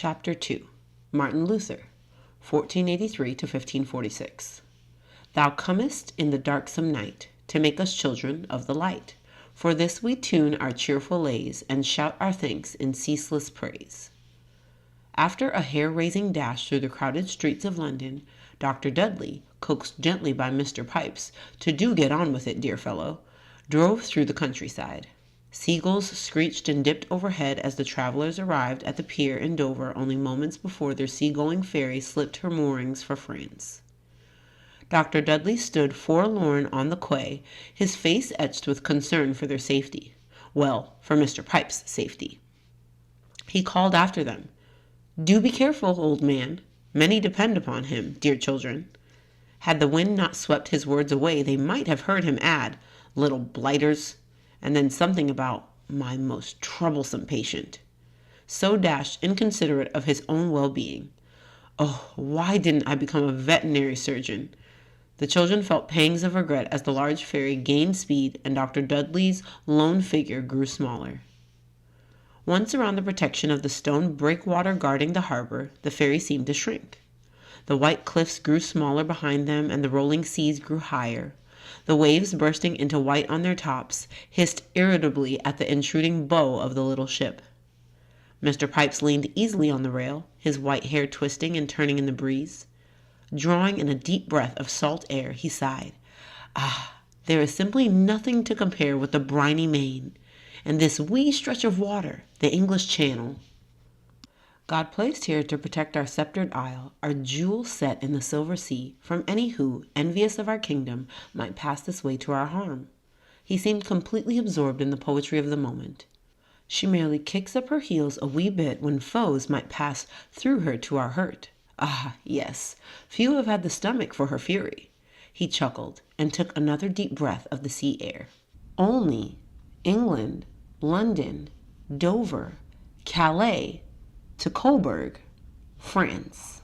Chapter 2. Martin Luther, 1483 to 1546. Thou comest in the darksome night, to make us children of the light. For this we tune our cheerful lays, and shout our thanks in ceaseless praise. After a hair-raising dash through the crowded streets of London, Dr. Dudley, coaxed gently by Mr. Pipes to "do get on with it, dear fellow," drove through the countryside. Seagulls screeched and dipped overhead as the travelers arrived at the pier in Dover only moments before their sea-going ferry slipped her moorings for France. Dr. Dudley stood forlorn on the quay, his face etched with concern for their safety. Well, for Mr. Pipes' safety. He called after them, "Do be careful, old man. Many depend upon him, dear children." Had the wind not swept his words away, they might have heard him add, "Little blighters," and then something about "my most troublesome patient." So dashed inconsiderate of his own well-being. Oh, why didn't I become a veterinary surgeon? The children felt pangs of regret as the large ferry gained speed and Dr. Dudley's lone figure grew smaller. Once around the protection of the stone breakwater guarding the harbor, the ferry seemed to shrink. The white cliffs grew smaller behind them and the rolling seas grew higher. The waves, bursting into white on their tops, hissed irritably at the intruding bow of the little ship. Mr. Pipes leaned easily on the rail, his white hair twisting and turning in the breeze. Drawing in a deep breath of salt air, he sighed. There is simply nothing to compare with the briny main, and this wee stretch of water, the English Channel. God placed here to protect our sceptred isle, our jewel set in the silver sea, from any who, envious of our kingdom, might pass this way to our harm. He seemed completely absorbed in the poetry of the moment. She merely kicks up her heels a wee bit when foes might pass through her to our hurt. Yes, few have had the stomach for her fury. He chuckled and took another deep breath of the sea air. Only England, London, Dover, Calais, to Coburg, France.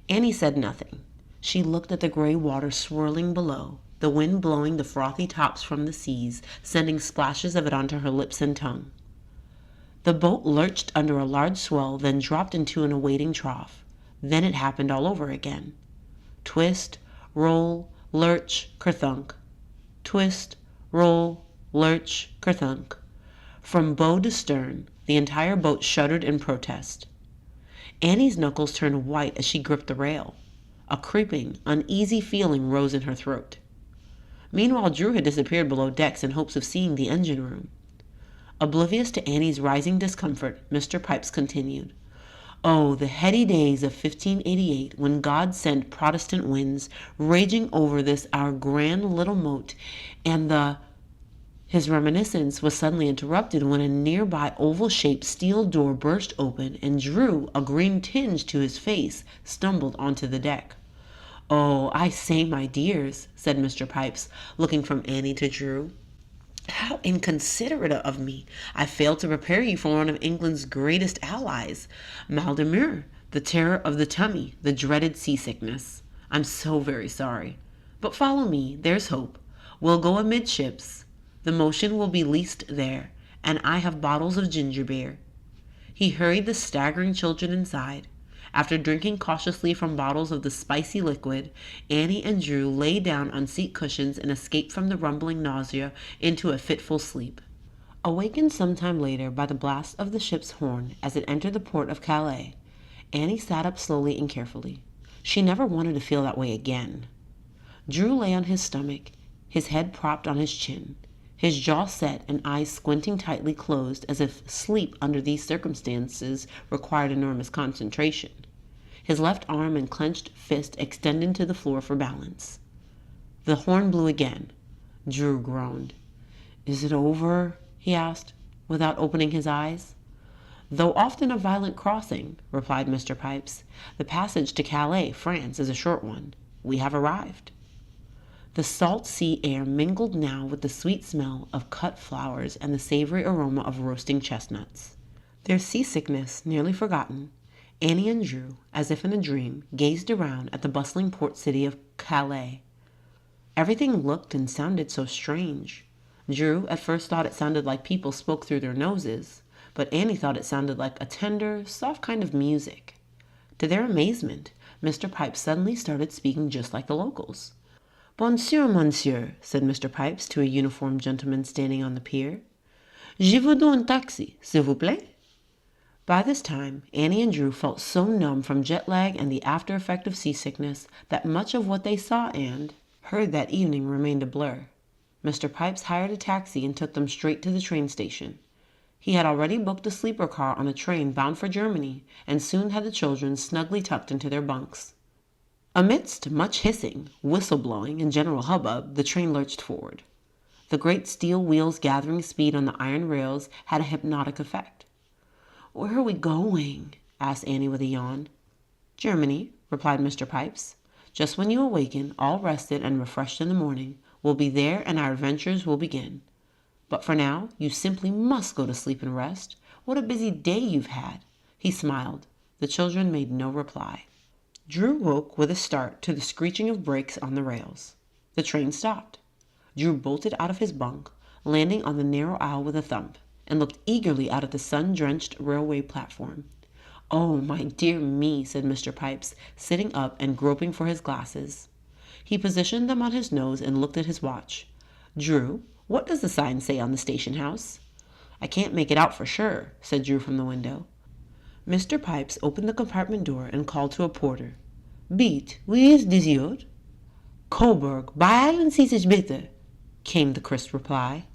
Annie said nothing. She looked at the gray water swirling below, the wind blowing the frothy tops from the seas, sending splashes of it onto her lips and tongue. The boat lurched under a large swell, then dropped into an awaiting trough. Then it happened all over again. Twist, roll, lurch, kerthunk. Twist, roll, lurch, kerthunk. From bow to stern, the entire boat shuddered in protest. Annie's knuckles turned white as she gripped the rail. A creeping, uneasy feeling rose in her throat. Meanwhile, Drew had disappeared below decks in hopes of seeing the engine room. Oblivious to Annie's rising discomfort, Mr. Pipes continued. Oh, the heady days of 1588, when God sent Protestant winds raging over this our grand little moat, and His reminiscence was suddenly interrupted when a nearby oval-shaped steel door burst open and Drew, a green tinge to his face, stumbled onto the deck. "Oh, I say, my dears," said Mr. Pipes, looking from Annie to Drew. "How inconsiderate of me. I failed to prepare you for one of England's greatest allies. Mal de mer, the terror of the tummy, the dreaded seasickness. I'm so very sorry. But follow me, there's hope. We'll go amidships. The motion will be least there, and I have bottles of ginger beer." He hurried the staggering children inside. After drinking cautiously from bottles of the spicy liquid, Annie and Drew lay down on seat cushions and escaped from the rumbling nausea into a fitful sleep. Awakened some time later by the blast of the ship's horn as it entered the port of Calais, Annie sat up slowly and carefully. She never wanted to feel that way again. Drew lay on his stomach, his head propped on his chin, his jaw set and eyes squinting tightly closed as if sleep under these circumstances required enormous concentration. His left arm and clenched fist extended to the floor for balance. The horn blew again. Drew groaned. "Is it over?" he asked, without opening his eyes. "Though often a violent crossing," replied Mr. Pipes. "The passage to Calais, France, is a short one. We have arrived." The salt sea air mingled now with the sweet smell of cut flowers and the savory aroma of roasting chestnuts. Their seasickness nearly forgotten, Annie and Drew, as if in a dream, gazed around at the bustling port city of Calais. Everything looked and sounded so strange. Drew at first thought it sounded like people spoke through their noses, but Annie thought it sounded like a tender, soft kind of music. To their amazement, Mr. Pipes suddenly started speaking just like the locals. "Bonjour, monsieur," said Mr. Pipes to a uniformed gentleman standing on the pier. "Je vous donne un taxi, s'il vous plaît." By this time, Annie and Drew felt so numb from jet lag and the after effect of seasickness that much of what they saw and heard that evening remained a blur. Mr. Pipes hired a taxi and took them straight to the train station. He had already booked a sleeper car on a train bound for Germany and soon had the children snugly tucked into their bunks. Amidst much hissing, whistle-blowing, and general hubbub, the train lurched forward. The great steel wheels gathering speed on the iron rails had a hypnotic effect. "Where are we going?" asked Annie with a yawn. "Germany," replied Mr. Pipes. "Just when you awaken, all rested and refreshed in the morning, we'll be there and our adventures will begin. But for now, you simply must go to sleep and rest. What a busy day you've had." He smiled. The children made no reply. Drew woke with a start to the screeching of brakes on the rails. The train stopped. Drew bolted out of his bunk, landing on the narrow aisle with a thump, and looked eagerly out at the sun-drenched railway platform. "Oh, my dear me," said Mr. Pipes, sitting up and groping for his glasses. He positioned them on his nose and looked at his watch. "Drew, what does the sign say on the station house?" "I can't make it out for sure," said Drew from the window. Mr. Pipes opened the compartment door and called to a porter. "Bitte, wie ist die Ort?" "Coburg, beeilen Sie sich bitte," came the crisp reply.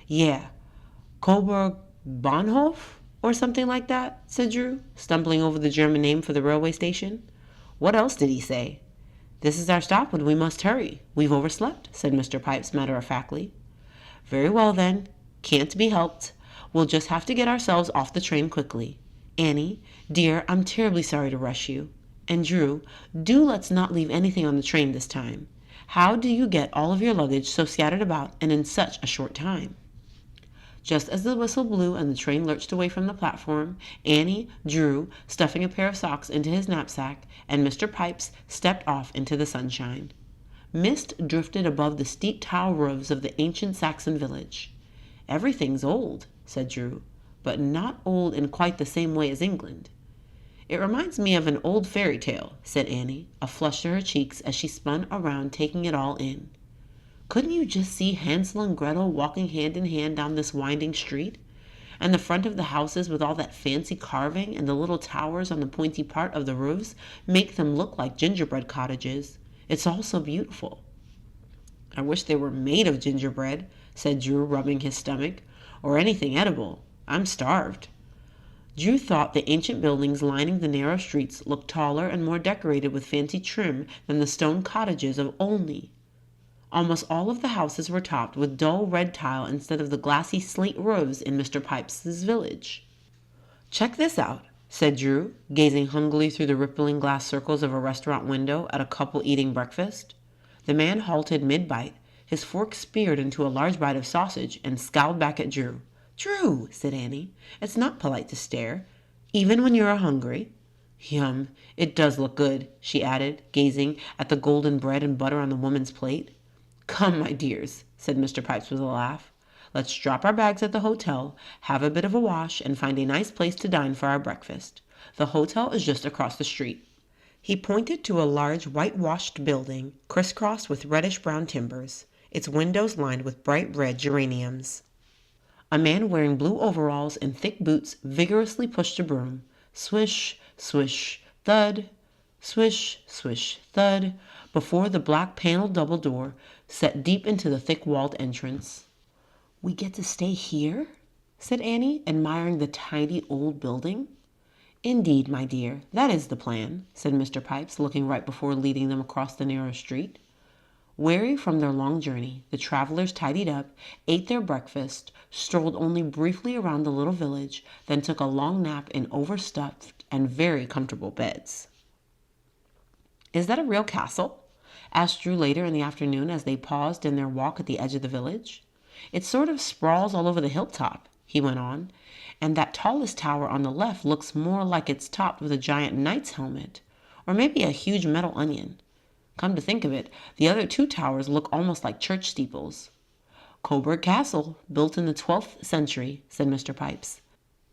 "Yeah, Coburg Bahnhof, or something like that," said Drew, stumbling over the German name for the railway station. "What else did he say?" "This is our stop and we must hurry. We've overslept," said Mr. Pipes matter-of-factly. "Very well then, can't be helped. We'll just have to get ourselves off the train quickly. Annie, dear, I'm terribly sorry to rush you. And Drew, do let's not leave anything on the train this time. How do you get all of your luggage so scattered about and in such a short time?" Just as the whistle blew and the train lurched away from the platform, Annie, Drew, stuffing a pair of socks into his knapsack, and Mr. Pipes stepped off into the sunshine. Mist drifted above the steep tile roofs of the ancient Saxon village. "Everything's old," said Drew, "but not old in quite the same way as England." "It reminds me of an old fairy tale," said Annie, a flush to her cheeks as she spun around taking it all in. "Couldn't you just see Hansel and Gretel walking hand in hand down this winding street? And the front of the houses with all that fancy carving and the little towers on the pointy part of the roofs make them look like gingerbread cottages. It's all so beautiful." "I wish they were made of gingerbread," said Drew, rubbing his stomach, "or anything edible. I'm starved." Drew thought the ancient buildings lining the narrow streets looked taller and more decorated with fancy trim than the stone cottages of Olney. Almost all of the houses were topped with dull red tile instead of the glassy slate roofs in Mr. Pipes's village. "Check this out," said Drew, gazing hungrily through the rippling glass circles of a restaurant window at a couple eating breakfast. The man halted mid-bite, his fork speared into a large bite of sausage, and scowled back at Drew. "Drew," said Annie, "it's not polite to stare, even when you're hungry." "Yum, it does look good," she added, gazing at the golden bread and butter on the woman's plate. "Come, my dears," said Mr. Pipes with a laugh. "Let's drop our bags at the hotel, have a bit of a wash, and find a nice place to dine for our breakfast. The hotel is just across the street." He pointed to a large whitewashed building, crisscrossed with reddish-brown timbers, its windows lined with bright red geraniums. A man wearing blue overalls and thick boots vigorously pushed a broom. Swish, swish, thud, swish, swish, thud, before the black paneled double door set deep into the thick-walled entrance. "We get to stay here?" said Annie, admiring the tidy old building. "Indeed, my dear, that is the plan," said Mr. Pipes, looking right before leading them across the narrow street. Weary from their long journey, the travelers tidied up, ate their breakfast, strolled only briefly around the little village, then took a long nap in overstuffed and very comfortable beds. "Is that a real castle?" asked Drew later in the afternoon as they paused in their walk at the edge of the village. "It sort of sprawls all over the hilltop," he went on, "and that tallest tower on the left looks more like it's topped with a giant knight's helmet, or maybe a huge metal onion. Come to think of it, the other two towers look almost like church steeples." "Coburg Castle, built in the 12th century," said Mr. Pipes.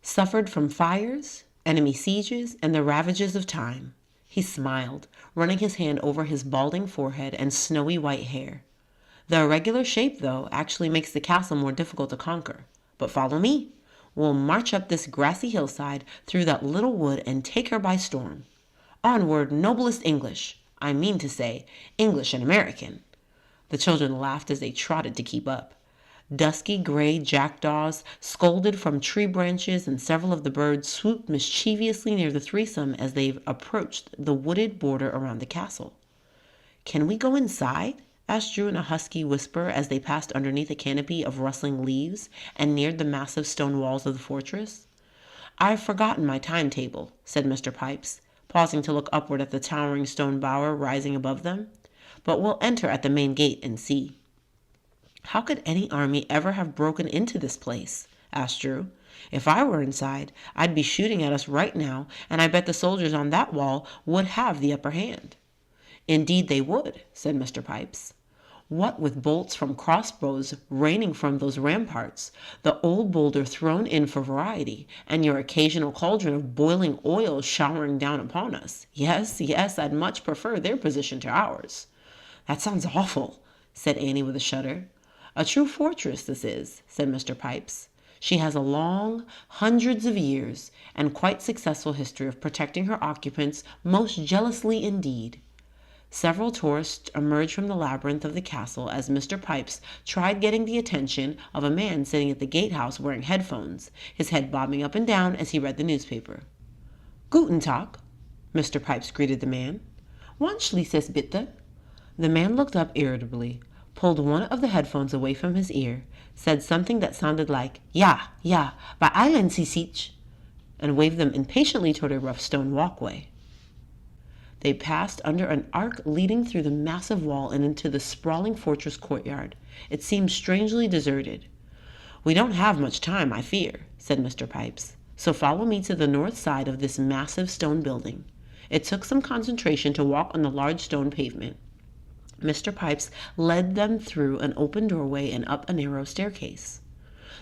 Suffered from fires, enemy sieges, and the ravages of time. He smiled, running his hand over his balding forehead and snowy white hair. The irregular shape, though, actually makes the castle more difficult to conquer. But follow me. We'll march up this grassy hillside through that little wood and take her by storm. Onward, noblest English. I mean to say, English and American. The children laughed as they trotted to keep up. Dusky gray jackdaws scolded from tree branches, and several of the birds swooped mischievously near the threesome as they approached the wooded border around the castle. "Can we go inside?" asked Drew in a husky whisper as they passed underneath a canopy of rustling leaves and neared the massive stone walls of the fortress. "I've forgotten my timetable," said Mr. Pipes, pausing to look upward at the towering stone bower rising above them. "But we'll enter at the main gate and see." "How could any army ever have broken into this place?" asked Drew. "If I were inside, I'd be shooting at us right now, and I bet the soldiers on that wall would have the upper hand." "Indeed they would," said Mr. Pipes. "What with bolts from crossbows raining from those ramparts, the old boulder thrown in for variety, and your occasional cauldron of boiling oil showering down upon us. Yes, I'd much prefer their position to ours." "That sounds awful," said Annie with a shudder. "A true fortress this is," said Mr. Pipes. "She has a long, hundreds of years, and quite successful history of protecting her occupants most jealously indeed." Several tourists emerged from the labyrinth of the castle as Mr. Pipes tried getting the attention of a man sitting at the gatehouse wearing headphones, his head bobbing up and down as he read the newspaper. "Guten Tag," Mr. Pipes greeted the man. "Want Schließes bitte?" The man looked up irritably, pulled one of the headphones away from his ear, said something that sounded like "Ja, beeilen Sie sich," and waved them impatiently toward a rough stone walkway. They passed under an arch leading through the massive wall and into the sprawling fortress courtyard. It seemed strangely deserted. "We don't have much time, I fear," said Mr. Pipes, "so follow me to the north side of this massive stone building." It took some concentration to walk on the large stone pavement. Mr. Pipes led them through an open doorway and up a narrow staircase.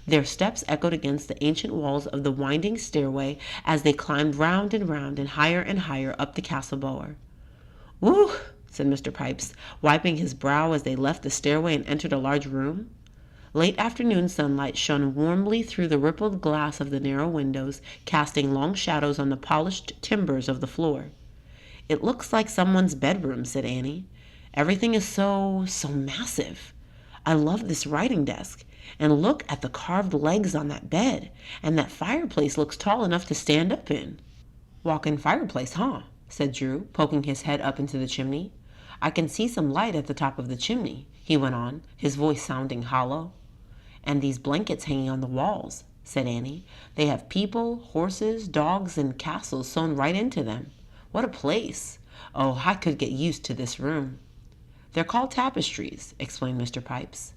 Their steps echoed against the ancient walls of the winding stairway as they climbed round and higher up the castle bower. "Whew," said Mr. Pipes, wiping his brow as they left the stairway and entered a large room. Late afternoon sunlight shone warmly through the rippled glass of the narrow windows, casting long shadows on the polished timbers of the floor. "It looks like someone's bedroom," said Annie. "Everything is so massive. I love this writing desk. And look at the carved legs on that bed, and that fireplace looks tall enough to stand up in." "Walk-in fireplace, huh?" said Drew, poking his head up into the chimney. "I can see some light at the top of the chimney," he went on, his voice sounding hollow. "And these blankets hanging on the walls," said Annie. "They have people, horses, dogs, and castles sewn right into them. What a place! Oh, I could get used to this room." "They're called tapestries," explained Mr. Pipes.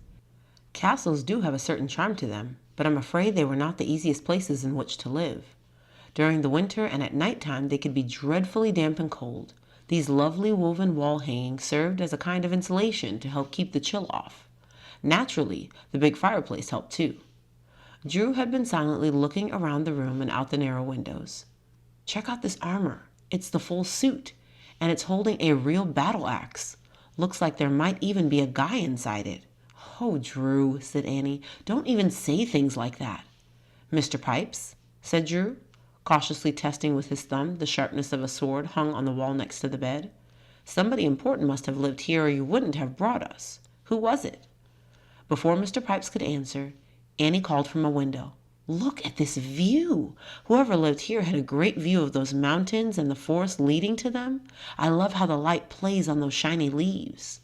"Castles do have a certain charm to them, but I'm afraid they were not the easiest places in which to live. During the winter and at night time they could be dreadfully damp and cold. These lovely woven wall hangings served as a kind of insulation to help keep the chill off. Naturally, the big fireplace helped too." Drew had been silently looking around the room and out the narrow windows. "Check out this armor. It's the full suit, and it's holding a real battle axe. Looks like there might even be a guy inside it." "Oh, Drew," said Annie, "don't even say things like that." "Mr. Pipes," said Drew, cautiously testing with his thumb the sharpness of a sword hung on the wall next to the bed. "Somebody important must have lived here or you wouldn't have brought us. Who was it?" Before Mr. Pipes could answer, Annie called from a window, "Look at this view! Whoever lived here had a great view of those mountains and the forest leading to them. I love how the light plays on those shiny leaves."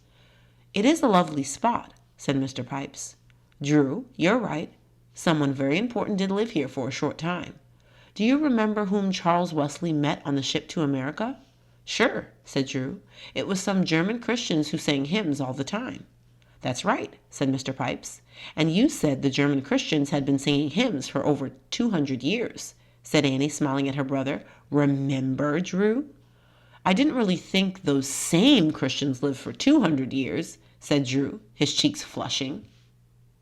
"It is a lovely spot," said Mr. Pipes. "Drew, you're right. Someone very important did live here for a short time. Do you remember whom Charles Wesley met on the ship to America?" "Sure," said Drew. "It was some German Christians who sang hymns all the time." "That's right," said Mr. Pipes. "And you said the German Christians had been singing hymns for over 200 years, said Annie, smiling at her brother. "Remember, Drew?" "I didn't really think those same Christians lived for 200 years, said Drew, his cheeks flushing.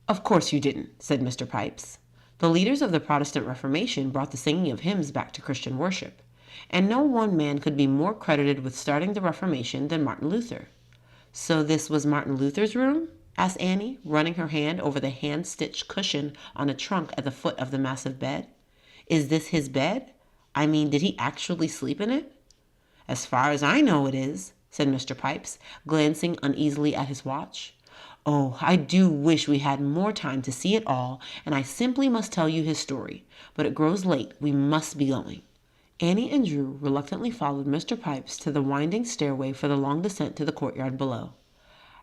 "Of course you didn't," said Mr. Pipes. The leaders of the Protestant Reformation brought the singing of hymns back to Christian worship, and no one man could be more credited with starting the Reformation than Martin Luther. "So this was Martin Luther's room?" asked Annie, running her hand over the hand-stitched cushion on a trunk at the foot of the massive bed. "Is this his bed? I mean, did he actually sleep in it?" "As far as I know it is," said Mr. Pipes, glancing uneasily at his watch. "Oh, I do wish we had more time to see it all, and I simply must tell you his story. But it grows late. We must be going." Annie and Drew reluctantly followed Mr. Pipes to the winding stairway for the long descent to the courtyard below.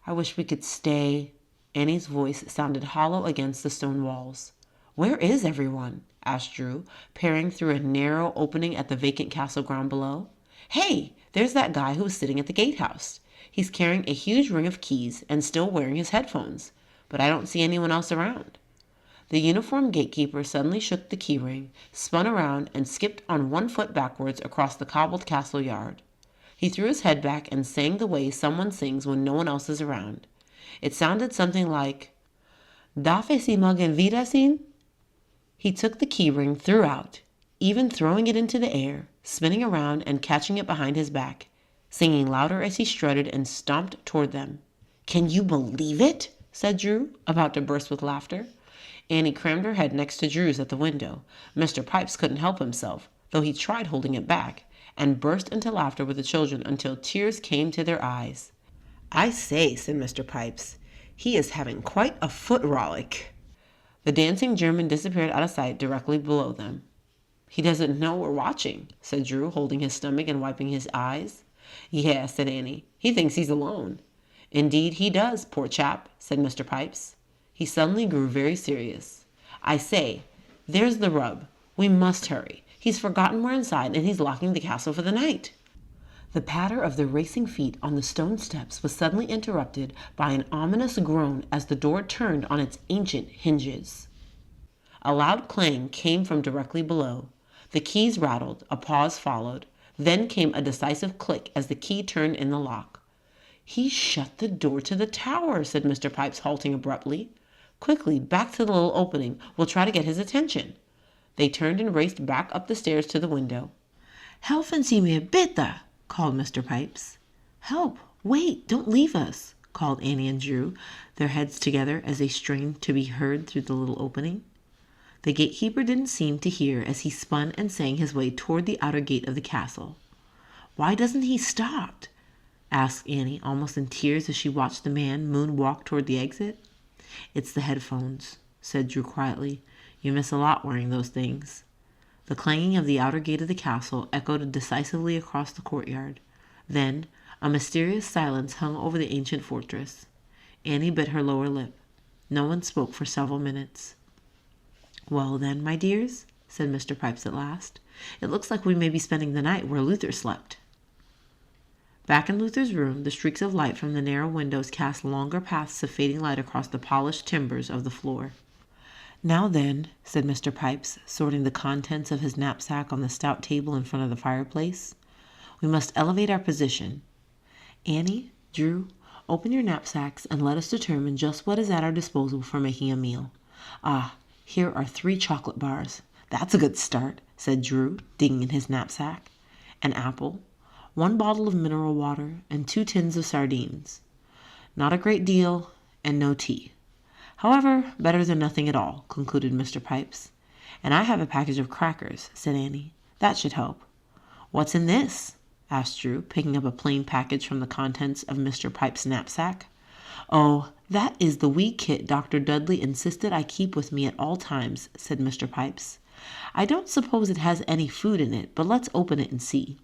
"I wish we could stay." Annie's voice sounded hollow against the stone walls. "Where is everyone?" asked Drew, peering through a narrow opening at the vacant castle ground below. "Hey, there's that guy who was sitting at the gatehouse. He's carrying a huge ring of keys and still wearing his headphones, but I don't see anyone else around." The uniformed gatekeeper suddenly shook the key ring, spun around, and skipped on one foot backwards across the cobbled castle yard. He threw his head back and sang the way someone sings when no one else is around. It sounded something like, "Darf ich Sie morgen wiedersehen?" He took the key ring, threw out, even throwing it into the air, spinning around and catching it behind his back, singing louder as he strutted and stomped toward them. "Can you believe it?" said Drew, about to burst with laughter. Annie crammed her head next to Drew's at the window. Mr. Pipes couldn't help himself, though he tried holding it back, and burst into laughter with the children until tears came to their eyes. "I say," said Mr. Pipes, "he is having quite a foot rollick." The dancing German disappeared out of sight directly below them. "He doesn't know we're watching," said Drew, holding his stomach and wiping his eyes. "Yeah," said Annie, "he thinks he's alone." "Indeed he does, poor chap," said Mr. Pipes. He suddenly grew very serious. "I say, there's the rub. We must hurry. He's forgotten we're inside and he's locking the castle for the night." The patter of the racing feet on the stone steps was suddenly interrupted by an ominous groan as the door turned on its ancient hinges. A loud clang came from directly below. The keys rattled, a pause followed. Then came a decisive click as the key turned in the lock. "He shut the door to the tower," said Mr. Pipes, halting abruptly. "Quickly, back to the little opening. We'll try to get his attention." They turned and raced back up the stairs to the window. "Helfen Sie mir bitte," called Mr. Pipes. "Help! Wait! Don't leave us!" called Annie and Drew, their heads together as they strained to be heard through the little opening. The gatekeeper didn't seem to hear as he spun and sang his way toward the outer gate of the castle. "Why doesn't he stop?" asked Annie, almost in tears as she watched the man moonwalk toward the exit. "It's the headphones," said Drew quietly. "You miss a lot wearing those things." The clanging of the outer gate of the castle echoed decisively across the courtyard. Then a mysterious silence hung over the ancient fortress. Annie bit her lower lip. No one spoke for several minutes. "Well then, my dears," said Mr. Pipes at last, "it looks like we may be spending the night where Luther slept." Back in Luther's room, the streaks of light from the narrow windows cast longer paths of fading light across the polished timbers of the floor. "Now then," said Mr. Pipes, sorting the contents of his knapsack on the stout table in front of the fireplace, "we must elevate our position. Annie, Drew, open your knapsacks and let us determine just what is at our disposal for making a meal. Ah, here are 3 chocolate bars. That's a good start," said Drew, digging in his knapsack. "An apple, 1 bottle of mineral water, and 2 tins of sardines. Not a great deal, and no tea. However, better than nothing at all," concluded Mr. Pipes. "And I have a package of crackers," said Annie. "That should help." "What's in this?" asked Drew, picking up a plain package from the contents of Mr. Pipes' knapsack. "Oh, that is the wee kit Dr. Dudley insisted I keep with me at all times," said Mr. Pipes. "I don't suppose it has any food in it, but let's open it and see."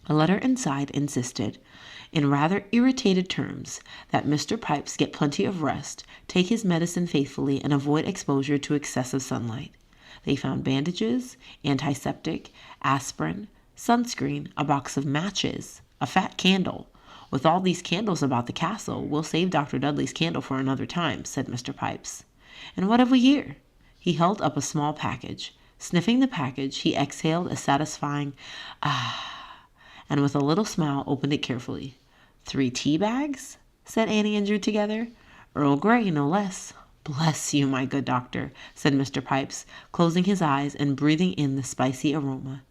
A letter inside insisted, in rather irritated terms, that Mr. Pipes get plenty of rest, take his medicine faithfully, and avoid exposure to excessive sunlight. They found bandages, antiseptic, aspirin, sunscreen, a box of matches, a fat candle. "With all these candles about the castle, we'll save Dr. Dudley's candle for another time," said Mr. Pipes. "And what have we here?" He held up a small package. Sniffing the package, he exhaled a satisfying "ah," and with a little smile opened it carefully. "3 tea bags?" said Annie and Drew together. "Earl Grey, no less. Bless you, my good doctor, said Mr. Pipes, closing his eyes and breathing in the spicy aroma.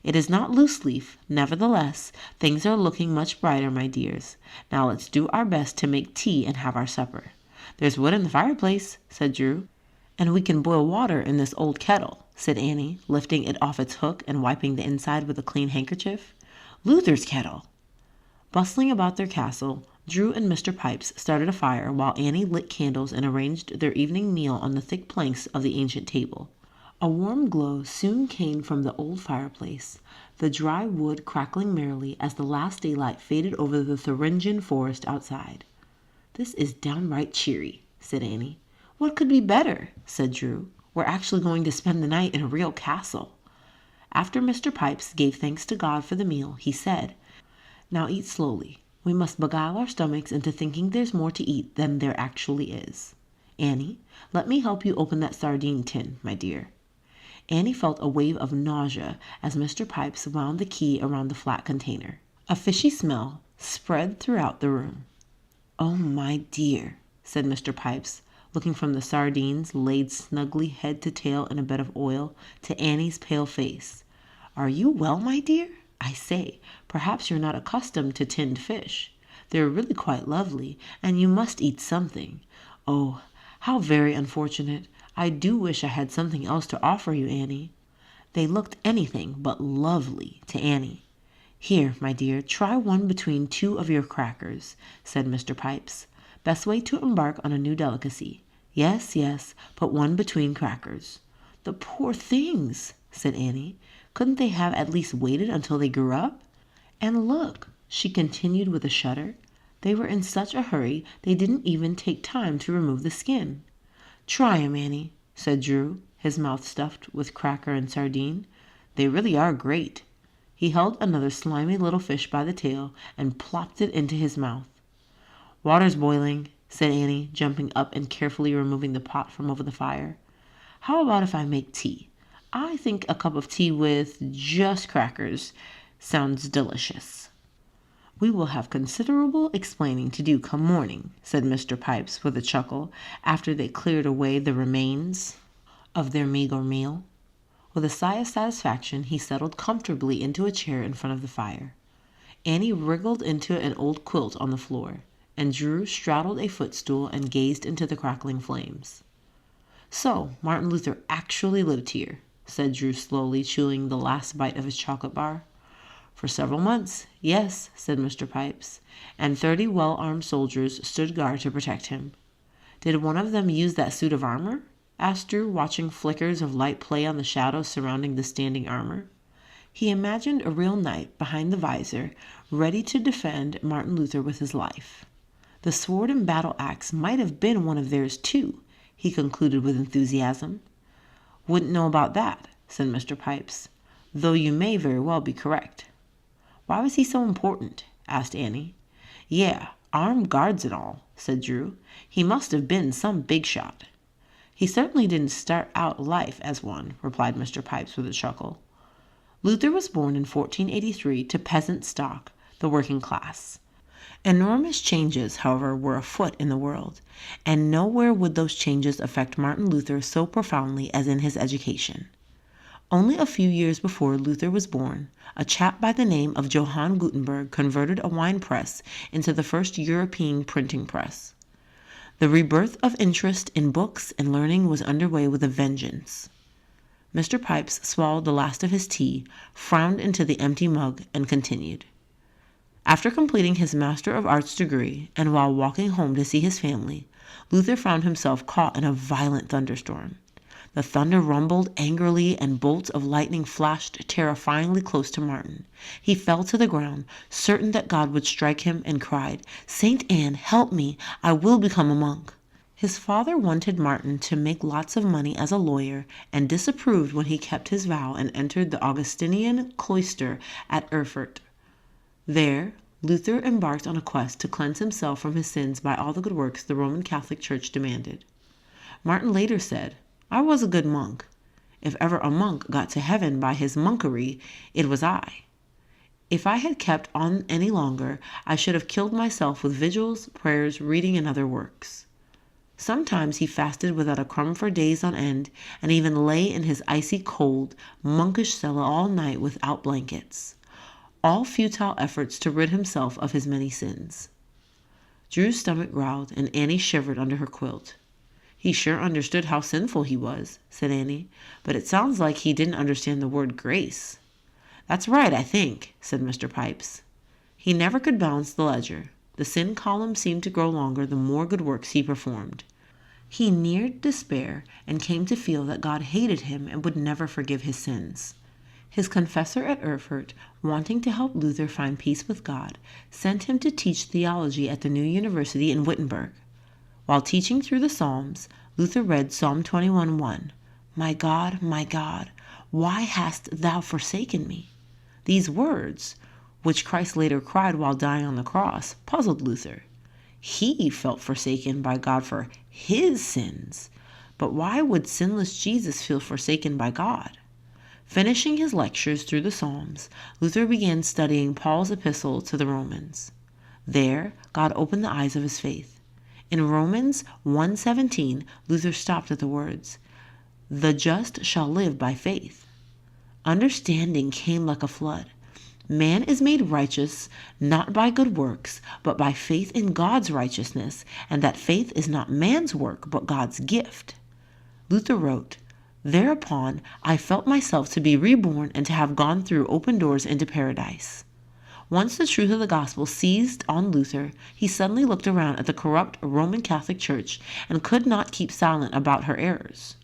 It is not loose leaf, nevertheless, things are looking much brighter, my dears. Now let's do our best to make tea and have our supper. There's wood in the fireplace, said Drew. And we can boil water in this old kettle, said Annie, lifting it off its hook and wiping the inside with a clean handkerchief. Luther's kettle! Bustling about their castle, Drew and Mr. Pipes started a fire while Annie lit candles and arranged their evening meal on the thick planks of the ancient table. A warm glow soon came from the old fireplace, the dry wood crackling merrily as the last daylight faded over the Thuringian forest outside. This is downright cheery, said Annie. What could be better, said Drew. We're actually going to spend the night in a real castle. After Mr. Pipes gave thanks to God for the meal, he said, Now eat slowly. We must beguile our stomachs into thinking there's more to eat than there actually is. Annie, let me help you open that sardine tin, my dear. Annie felt a wave of nausea as Mr. Pipes wound the key around the flat container. A fishy smell spread throughout the room. Oh, my dear, said Mr. Pipes, looking from the sardines laid snugly head to tail in a bed of oil to Annie's pale face. Are you well, my dear? I say, perhaps you're not accustomed to tinned fish. They're really quite lovely, and you must eat something. Oh, how very unfortunate. I do wish I had something else to offer you, Annie. They looked anything but lovely to Annie. Here, my dear, try one between two of your crackers, said Mr. Pipes. Best way to embark on a new delicacy. Yes, yes, put one between crackers. The poor things, said Annie. Couldn't they have at least waited until they grew up? And look, she continued with a shudder, they were in such a hurry they didn't even take time to remove the skin. Try 'em, Annie, said Drew, his mouth stuffed with cracker and sardine. They really are great. He held another slimy little fish by the tail and plopped it into his mouth. Water's boiling, said Annie, jumping up and carefully removing the pot from over the fire. How about if I make tea? I think a cup of tea with just crackers sounds delicious. We will have considerable explaining to do come morning, said Mr. Pipes with a chuckle, after they cleared away the remains of their meager meal. With a sigh of satisfaction, he settled comfortably into a chair in front of the fire. Annie wriggled into an old quilt on the floor, and Drew straddled a footstool and gazed into the crackling flames. So, Martin Luther actually lived here, said Drew slowly, chewing the last bite of his chocolate bar. For several months, yes, said Mr. Pipes, and 30 well-armed soldiers stood guard to protect him. Did one of them use that suit of armor? Asked Drew, watching flickers of light play on the shadows surrounding the standing armor. He imagined a real knight behind the visor, ready to defend Martin Luther with his life. The sword and battle axe might have been one of theirs too, he concluded with enthusiasm. Wouldn't know about that, said Mr. Pipes, though you may very well be correct. Why was he so important? Asked Annie. Yeah, armed guards and all, said Drew. He must have been some big shot. He certainly didn't start out life as one, replied Mr. Pipes with a chuckle. Luther was born in 1483 to peasant stock, the working class. Enormous changes, however, were afoot in the world, and nowhere would those changes affect Martin Luther so profoundly as in his education. Only a few years before Luther was born, a chap by the name of Johann Gutenberg converted a wine press into the first European printing press. The rebirth of interest in books and learning was underway with a vengeance. Mr. Pipes swallowed the last of his tea, frowned into the empty mug, and continued. After completing his Master of Arts degree, and while walking home to see his family, Luther found himself caught in a violent thunderstorm. The thunder rumbled angrily, and bolts of lightning flashed terrifyingly close to Martin. He fell to the ground, certain that God would strike him, and cried, "Saint Anne, help me! I will become a monk." His father wanted Martin to make lots of money as a lawyer, and disapproved when he kept his vow and entered the Augustinian cloister at Erfurt. There, Luther embarked on a quest to cleanse himself from his sins by all the good works the Roman Catholic Church demanded. Martin later said, I was a good monk. If ever a monk got to heaven by his monkery, it was I. If I had kept on any longer, I should have killed myself with vigils, prayers, reading, and other works. Sometimes he fasted without a crumb for days on end, and even lay in his icy cold, monkish cell all night without blankets. All futile efforts to rid himself of his many sins. Drew's stomach growled, and Annie shivered under her quilt. "He sure understood how sinful he was," said Annie, "but it sounds like he didn't understand the word grace." "That's right, I think," said Mr. Pipes. He never could balance the ledger. The sin column seemed to grow longer the more good works he performed. He neared despair and came to feel that God hated him and would never forgive his sins. His confessor at Erfurt, wanting to help Luther find peace with God, sent him to teach theology at the new university in Wittenberg. While teaching through the Psalms, Luther read Psalm 21:1, my God, why hast thou forsaken me?" These words, which Christ later cried while dying on the cross, puzzled Luther. He felt forsaken by God for his sins, but why would sinless Jesus feel forsaken by God? Finishing his lectures through the Psalms, Luther began studying Paul's epistle to the Romans. There, God opened the eyes of his faith. In Romans 1:17, Luther stopped at the words, "The just shall live by faith." Understanding came like a flood. Man is made righteous not by good works, but by faith in God's righteousness, and that faith is not man's work, but God's gift. Luther wrote, "Thereupon I felt myself to be reborn and to have gone through open doors into paradise." Once the truth of the gospel seized on Luther, he suddenly looked around at the corrupt Roman Catholic Church and could not keep silent about her errors.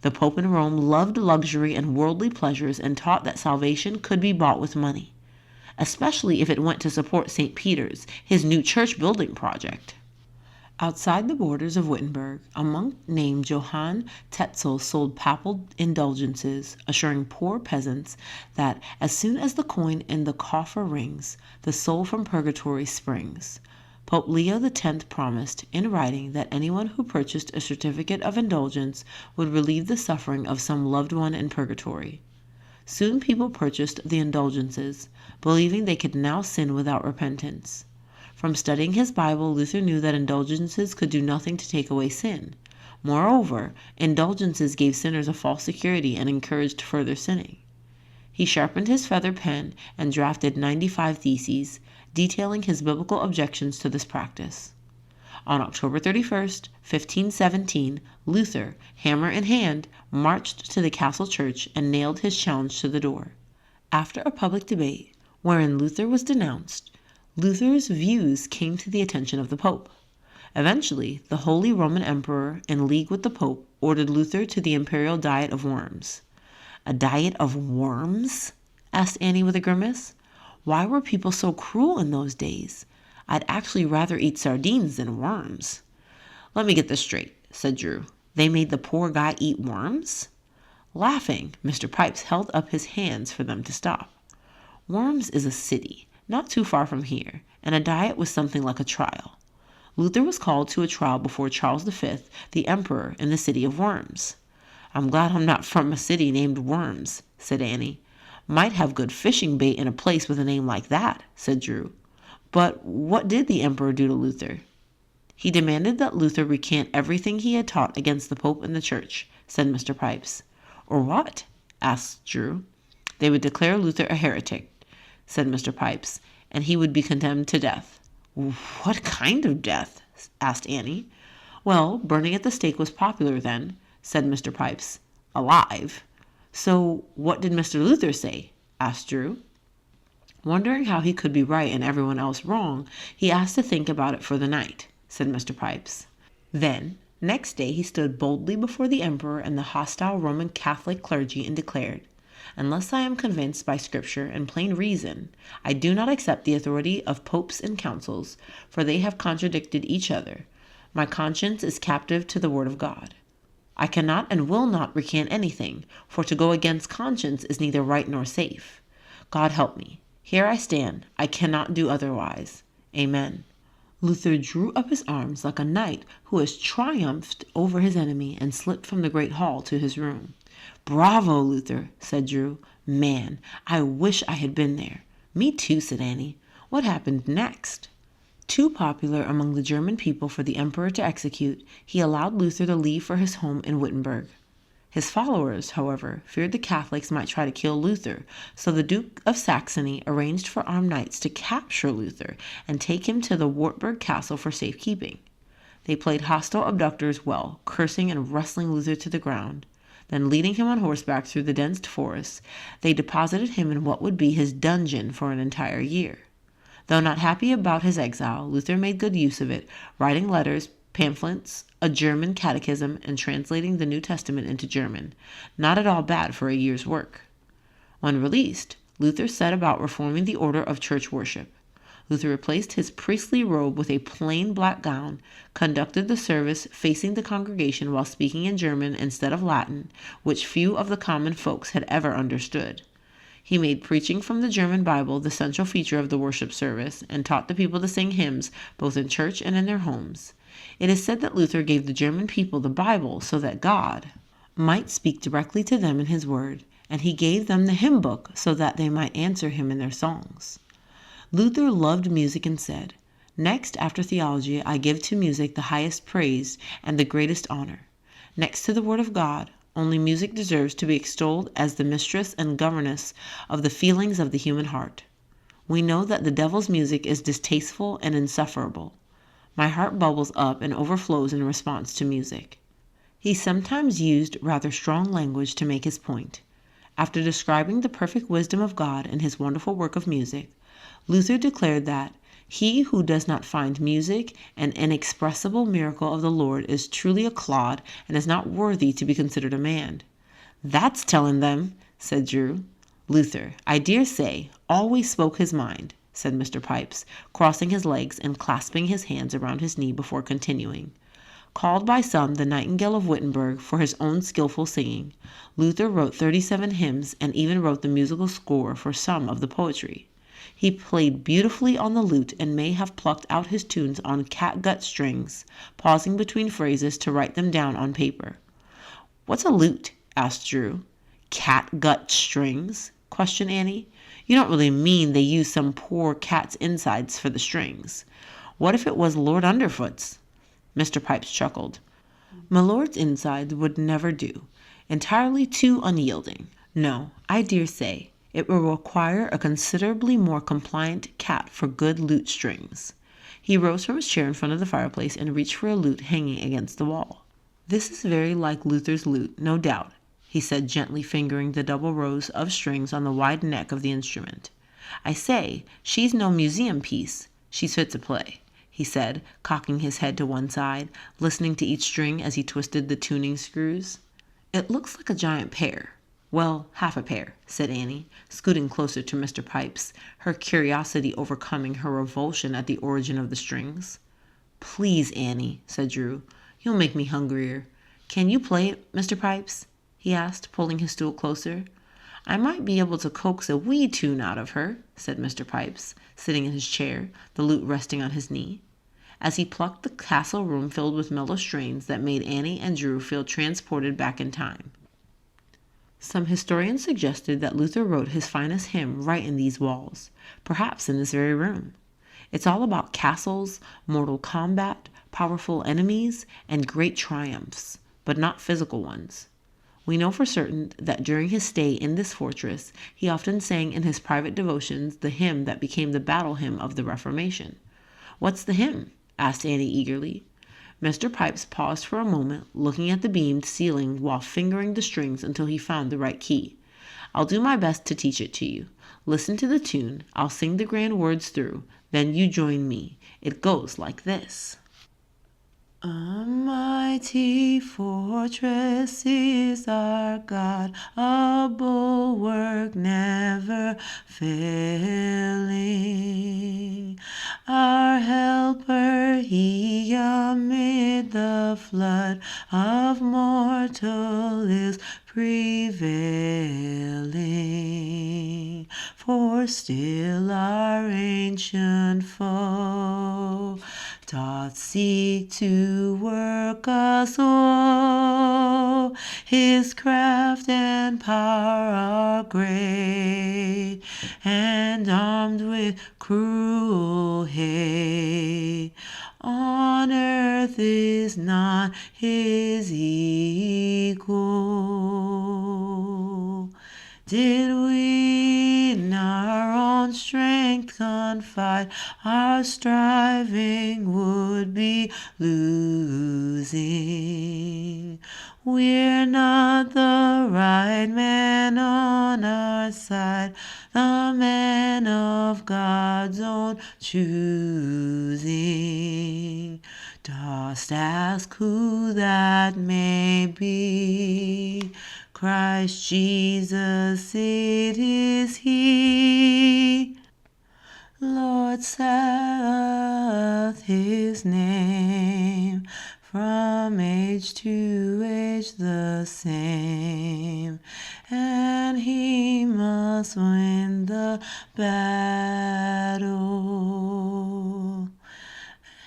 The Pope in Rome loved luxury and worldly pleasures and taught that salvation could be bought with money, especially if it went to support St. Peter's, his new church building project. Outside the borders of Wittenberg, a monk named Johann Tetzel sold papal indulgences, assuring poor peasants that as soon as the coin in the coffer rings, the soul from purgatory springs. Pope Leo X promised, in writing, that anyone who purchased a certificate of indulgence would relieve the suffering of some loved one in purgatory. Soon people purchased the indulgences, believing they could now sin without repentance. From studying his Bible, Luther knew that indulgences could do nothing to take away sin. Moreover, indulgences gave sinners a false security and encouraged further sinning. He sharpened his feather pen and drafted 95 theses, detailing his biblical objections to this practice. On October 31st, 1517, Luther, hammer in hand, marched to the castle church and nailed his challenge to the door. After a public debate, wherein Luther was denounced, Luther's views came to the attention of the Pope. Eventually, the Holy Roman Emperor, in league with the Pope, ordered Luther to the imperial diet of worms. "A diet of worms?" asked Annie with a grimace. Why were people so cruel in those days? I'd actually rather eat sardines than worms. "Let me get this straight," said Drew. "They made the poor guy eat worms?" Laughing, Mr. Pipes held up his hands for them to stop. Worms is a city, not too far from here, and a diet was something like a trial. Luther was called to a trial before Charles V, the emperor, in the city of Worms. "I'm glad I'm not from a city named Worms," said Annie. "Might have good fishing bait in a place with a name like that," said Drew. "But what did the emperor do to Luther?" "He demanded that Luther recant everything he had taught against the Pope and the Church," said Mr. Pipes. "Or what?" asked Drew. "They would declare Luther a heretic," said Mr. Pipes, "and he would be condemned to death." "What kind of death?" asked Annie. "Well, burning at the stake was popular then," said Mr. Pipes. "Alive." "So what did Mr. Luther say?" asked Drew. Wondering how he could be right and everyone else wrong, he asked to think about it for the night, said Mr. Pipes. Then, next day he stood boldly before the emperor and the hostile Roman Catholic clergy and declared, "Unless I am convinced by Scripture and plain reason, I do not accept the authority of popes and councils, for they have contradicted each other. My conscience is captive to the word of God. I cannot and will not recant anything, for to go against conscience is neither right nor safe. God help me. Here I stand. I cannot do otherwise. Amen." Luther drew up his arms like a knight who has triumphed over his enemy and slipped from the great hall to his room. "Bravo, Luther," said Drew. "Man, I wish I had been there." "Me too," said Annie. "What happened next?" Too popular among the German people for the emperor to execute, he allowed Luther to leave for his home in Wittenberg. His followers, however, feared the Catholics might try to kill Luther, so the Duke of Saxony arranged for armed knights to capture Luther and take him to the Wartburg castle for safekeeping. They played hostile abductors well, cursing and wrestling Luther to the ground. Then, leading him on horseback through the dense forest, they deposited him in what would be his dungeon for an entire year. Though not happy about his exile, Luther made good use of it, writing letters, pamphlets, a German catechism, and translating the New Testament into German. Not at all bad for a year's work. When released, Luther set about reforming the order of church worship. Luther replaced his priestly robe with a plain black gown, conducted the service facing the congregation while speaking in German instead of Latin, which few of the common folks had ever understood. He made preaching from the German Bible the central feature of the worship service and taught the people to sing hymns both in church and in their homes. It is said that Luther gave the German people the Bible so that God might speak directly to them in his word, and he gave them the hymn book so that they might answer him in their songs. Luther loved music and said, "Next after theology, I give to music the highest praise and the greatest honor. Next to the word of God, only music deserves to be extolled as the mistress and governess of the feelings of the human heart. We know that the devil's music is distasteful and insufferable. My heart bubbles up and overflows in response to music." He sometimes used rather strong language to make his point. After describing the perfect wisdom of God and his wonderful work of music, Luther declared that he who does not find music an inexpressible miracle of the Lord is truly a clod and is not worthy to be considered a man. "That's telling them," said Drew. Luther, I dare say, always spoke his mind, said Mr. Pipes, crossing his legs and clasping his hands around his knee before continuing. Called by some the Nightingale of Wittenberg for his own skillful singing, Luther wrote 37 hymns and even wrote the musical score for some of the poetry. He played beautifully on the lute and may have plucked out his tunes on catgut strings, pausing between phrases to write them down on paper. "What's a lute?" asked Drew. "Catgut strings?" questioned Annie. "You don't really mean they use some poor cat's insides for the strings. What if it was Lord Underfoot's?" Mr. Pipes chuckled. "My lord's insides would never do. Entirely too unyielding. No, I dare say it will require a considerably more compliant cat for good lute strings." He rose from his chair in front of the fireplace and reached for a lute hanging against the wall. "This is very like Luther's lute, no doubt," he said, gently fingering the double rows of strings on the wide neck of the instrument. "I say, she's no museum piece. She's fit to play," he said, cocking his head to one side, listening to each string as he twisted the tuning screws. "It looks like a giant pear." "Well, half a pear," said Annie, scooting closer to Mr. Pipes, her curiosity overcoming her revulsion at the origin of the strings. "Please, Annie," said Drew, "you'll make me hungrier. Can you play it, Mr. Pipes?" he asked, pulling his stool closer. "I might be able to coax a wee tune out of her," said Mr. Pipes, sitting in his chair, the lute resting on his knee. As he plucked, the castle room filled with mellow strains that made Annie and Drew feel transported back in time. Some historians suggested that Luther wrote his finest hymn right in these walls, perhaps in this very room. It's all about castles, mortal combat, powerful enemies, and great triumphs, but not physical ones. We know for certain that during his stay in this fortress, he often sang in his private devotions the hymn that became the battle hymn of the Reformation. "What's the hymn?" asked Annie eagerly. Mr. Pipes paused for a moment, looking at the beamed ceiling while fingering the strings until he found the right key. "I'll do my best to teach it to you. Listen to the tune. I'll sing the grand words through. Then you join me. It goes like this. A mighty fortress is our God, a bulwark never failing. Our helper he amid the flood of mortal ills prevailing. For still our ancient foe doth seek to work us woe. His craft and power are great, and armed with cruel hate. not his equal. Did we in our own strength confide, our striving would be losing. We're not the right man on our side, the man of God's own choosing. Dost ask who that may be? Christ Jesus, it is He. Lord saith His name, from age to age the same, and He must win the battle.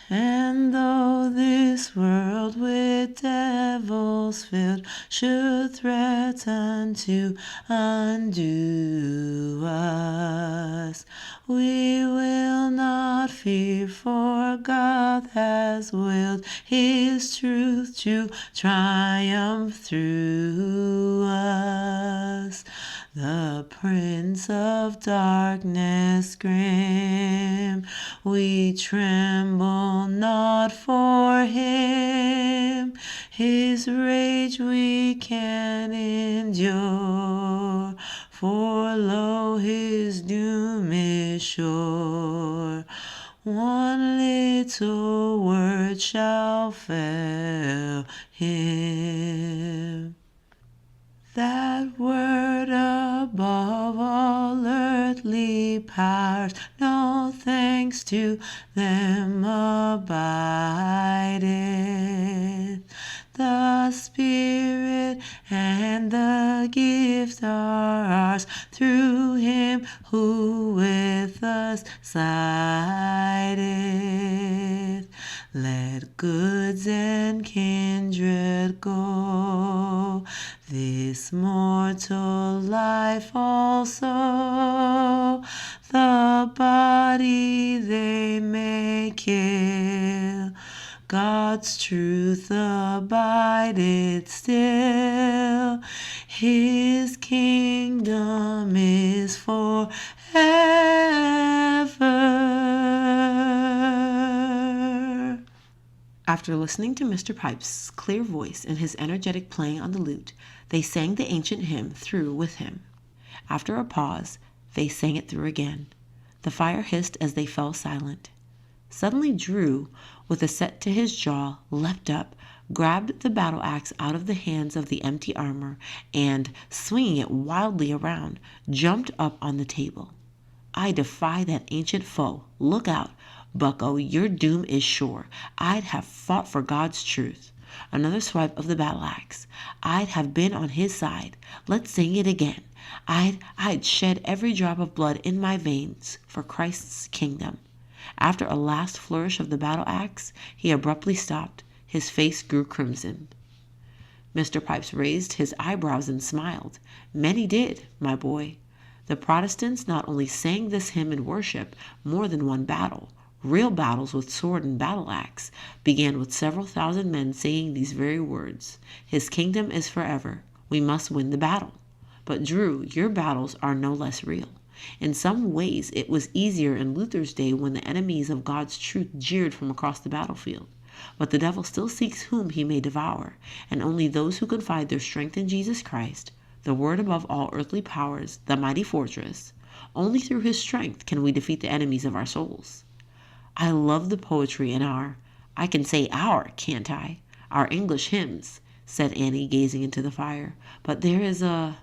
And though this world with devils filled should threaten to undo us, we will not fear, for God has willed His truth to triumph through us. The Prince of Darkness grim, we tremble not for him. His rage we can endure, for lo, his doom is sure. One little word shall fail him. That word above all earthly powers, no thanks to them abideth. The Spirit and the gift are ours through Him who with us sideth. Let goods and kindred go, this mortal life also, the body they may kill. God's truth abideth still, His kingdom is forever. After listening to Mr. Pipes' clear voice and his energetic playing on the lute, they sang the ancient hymn through with him. After a pause, they sang it through again. The fire hissed as they fell silent. Suddenly Drew, with a set to his jaw, leapt up, grabbed the battle axe out of the hands of the empty armor, and, swinging it wildly around, jumped up on the table. I defy that ancient foe. Look out, Bucko, your doom is sure. I'd have fought for God's truth. Another swipe of the battle axe. I'd have been on his side. Let's sing it again. I'd shed every drop of blood in my veins for Christ's kingdom. After a last flourish of the battle axe, he abruptly stopped. His face grew crimson. Mr. Pipes raised his eyebrows and smiled. Many did, my boy. The Protestants not only sang this hymn in worship, more than one battle, real battles with sword and battle axe, began with several thousand men saying these very words. His kingdom is forever. We must win the battle. But Drew, your battles are no less real. In some ways, it was easier in Luther's day when the enemies of God's truth jeered from across the battlefield. But the devil still seeks whom he may devour, and only those who confide their strength in Jesus Christ, the word above all earthly powers, the mighty fortress, only through his strength can we defeat the enemies of our souls. I love the poetry in I can say our, can't I? Our English hymns, said Annie, gazing into the fire. But there is a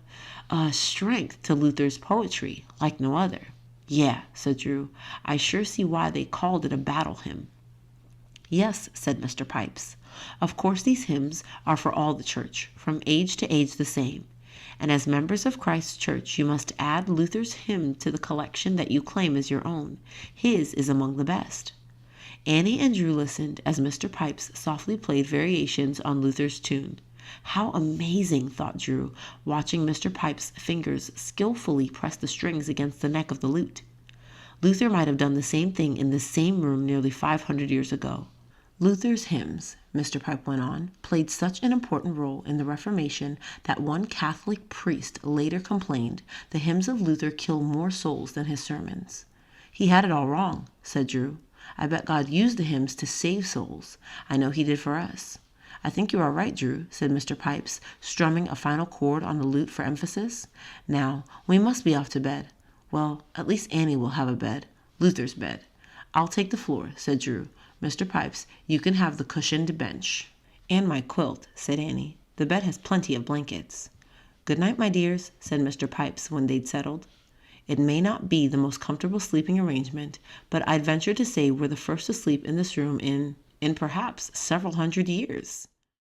strength to Luther's poetry like no other. Yeah, said Drew. I sure see why they called it a battle hymn. Yes, said Mr. Pipes. Of course these hymns are for all the church, from age to age the same. And as members of Christ's church, you must add Luther's hymn to the collection that you claim as your own. His is among the best. Annie and Drew listened as Mr. Pipes softly played variations on Luther's tune. How amazing, thought Drew, watching Mr. Pipes' fingers skillfully press the strings against the neck of the lute. Luther might have done the same thing in this same room nearly 500 years ago. Luther's hymns, Mr. Pipe went on, played such an important role in the Reformation that one Catholic priest later complained the hymns of Luther kill more souls than his sermons. He had it all wrong, said Drew. I bet God used the hymns to save souls. I know he did for us. I think you are right, Drew, said Mr. Pipes, strumming a final chord on the lute for emphasis. Now, we must be off to bed. Well, at least Annie will have a bed. Luther's bed. I'll take the floor, said Drew. Mr. Pipes, you can have the cushioned bench. And my quilt, said Annie. The bed has plenty of blankets. Good night, my dears, said Mr. Pipes when they'd settled. It may not be the most comfortable sleeping arrangement, but I'd venture to say we're the first to sleep in this room in perhaps several hundred years.